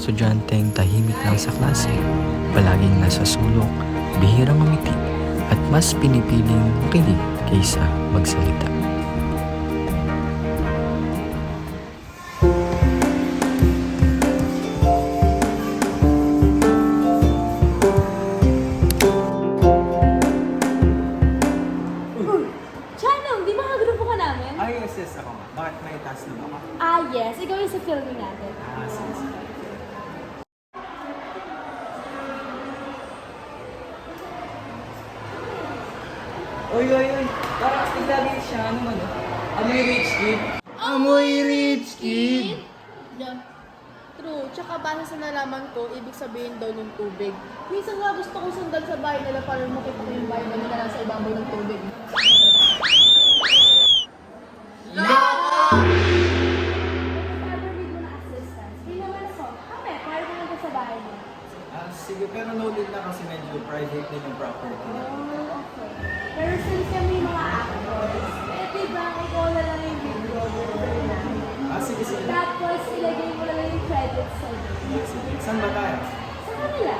estudyanteng tahimik lang sa klase, palaging nasa sulok, bihirang umiti, at mas pinipiling makinig kaysa magsalita. Chanong, di ba kagrupo ka namin? Yes, ako nga. Bakit may task na ba ako? Yes. Ikaw yung sa filming natin. Sige. Oy. Parang lagi siya, ano man Amoy rich kid. Amoy rich kid! Yeah. True. Tsaka base sa nalaman ko, ibig sabihin daw ng tubig. Minsan nga gusto kong sundan sa bahay nila para makita ko yung bahay nila na nasa ibabaw ng tubig. Ever need mo na assistance? Di naman ako. Kami, pwede mo lang sa bahay mo. Sige, pero noted na kasi medyo private din yung property na. Okay. Pero since kami mga actors, diba ikaw na lang yung videographer namin. Sige. Tapos ilagay mo na lang yung credits sa video. Sige. Saan ba tayo? Sa kanila.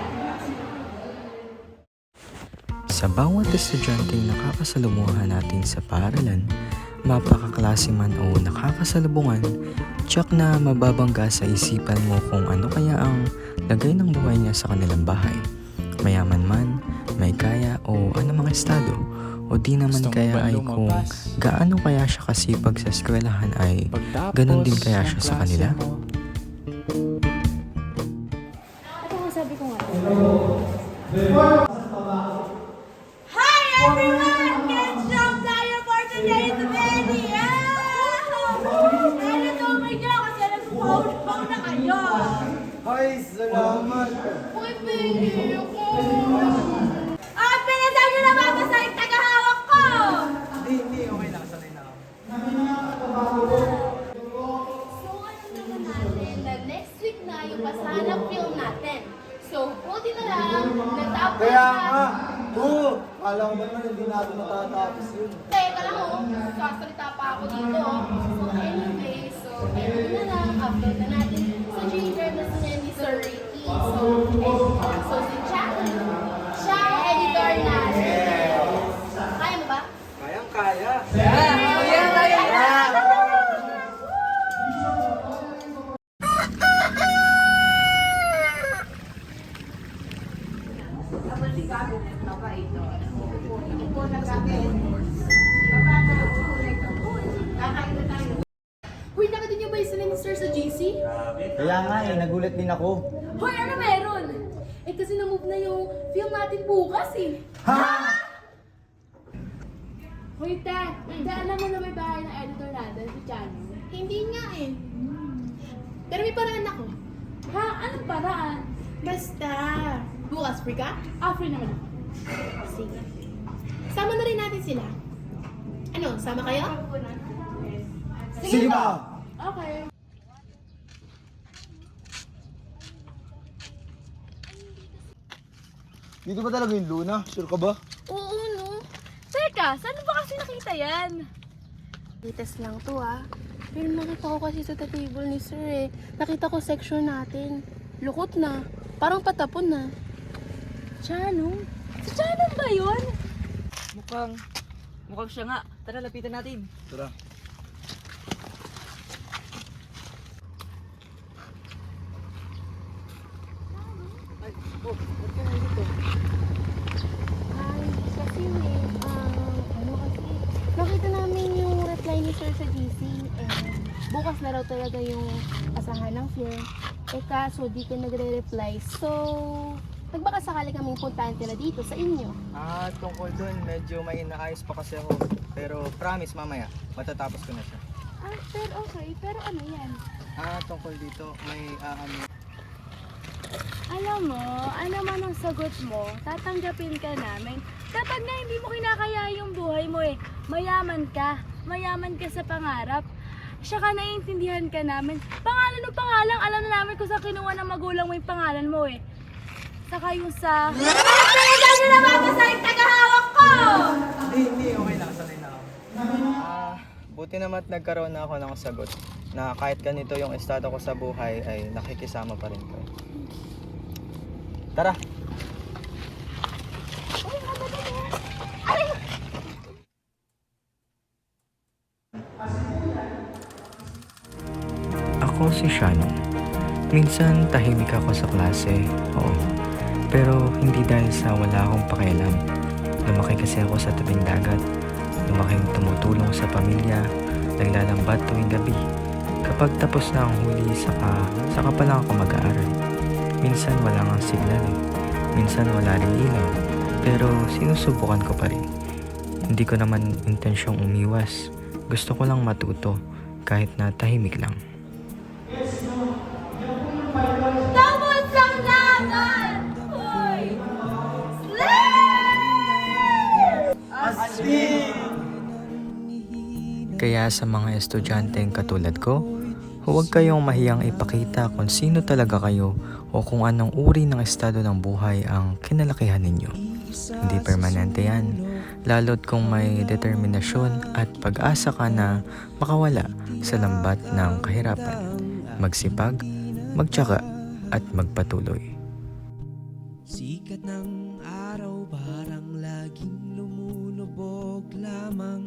Sa bawat estudyanteng nakakasalumuhan natin sa paaralan, mapakaklase man o nakakasalubungan, tiyak na mababangga sa isipan mo kung ano kaya ang lagay ng buhay niya sa kanilang bahay. Mayaman man, may kaya o anumang estado, o di naman kaya ay kung gaano kaya siya kasipag sa eskwelahan ay ganon din kaya siya sa kanila. Ito nga sabi ko nga. Hi everyone! Kids Jump tayo for today's video! Ano may niyo kasi nagpupaw na kayo! Ay, salamat! Uy, baby! Pinasan niyo na babasa yung tagahawak ko! Hindi. Okay lang. Sanay na ako. So, ano naman natin na next week na yung basahan ng film natin. So, buti na lang, natapos Kaya na. nga! Oo! Alam mo naman, hindi natin matatapos yun. Teka lang sasalita pa ako dito. So, anyway, ayun na lang, upload na natin sa Ginger na si Sir Ricky. So si Jack, siya ang editor natin. Kaya mo ba? Kayang-kaya! Uy, nakita niyo ba yung sila ni Sir sa GC? Kaya nga nagulat din ako. Hoy, ano meron? Kasi na-move na yung film natin bukas eh. Ha? Hoy, alam mo na may bahay ng editor natin, si Chano. Hindi nga eh. Pero may paraan ako. Ha? Anong paraan? Basta. Bukas, free ka? Free naman ako. Sige. Sama na rin natin sila. Ano, sama kayo? Sige ba? Okay. Dito ba talaga yung Luna? Sure ka ba? Oo, no? Teka, saan ba kasi nakita yan? Latest lang to Pero nakita ko kasi sa table ni Sir eh. Nakita ko section natin. Lukot na. Parang patapon na. Chanong? Si Chanong ba yun? Mukhang siya nga. Tara, lapitan natin. Tara. Ba't ka nandito? Ay, kasi nakita namin yung reply ni Sir sa GC. Bukas na raw talaga yung asahan ng film. Kaso di ka nagre-reply. So, nagbaka sakali kaming puntahan sila dito sa inyo. Tungkol dun, medyo may inaayos pa kasi ako. Pero promise mamaya, matatapos ko na siya. Pero okay. Pero ano yan? Tungkol dito, may Alam mo, ano man ang sagot mo, tatanggapin ka namin. Kapag na hindi mo kinakaya yung buhay mo mayaman ka sa pangarap. Siya ka naiintindihan ka namin. Pangalan ng pangalan, alam na namin kung saan kinuha ng magulang mo yung pangalan mo Saka yung sa... Pinasan nyo na babasa yung tagahawak ko! Hindi, okay lang, sanay na ako. Buti naman nagkaroon na ako ng sagot. na kahit ganito yung estado ko sa buhay ay nakikisama pa rin ko. Tara! Ako si Shannon. Minsan tahimik ako sa klase, oo. Pero hindi dahil sa wala akong pakialam. Lumaki kasi ako sa tabing dagat. Lumaking tumutulong sa pamilya, naglalambat tuwing gabi. Kapag tapos na ang huli, saka pa lang ako mag-aaral. Minsan wala nga signal eh. Minsan wala rin ilaw. Pero sinusubukan ko pa rin. Hindi ko naman intensyong umiwas. Gusto ko lang matuto, kahit na tahimik lang. Tawad lang naman! Hoy! Kaya sa mga estudyanteng katulad ko, huwag kayong mahiyang ipakita kung sino talaga kayo o kung anong uri ng estado ng buhay ang kinalakihan ninyo. Hindi permanente yan, lalo't kung may determinasyon at pag-asa ka na makawala sa lambat ng kahirapan. Magsipag, magtyaga at magpatuloy. Sikat ng araw parang laging lumulubog lamang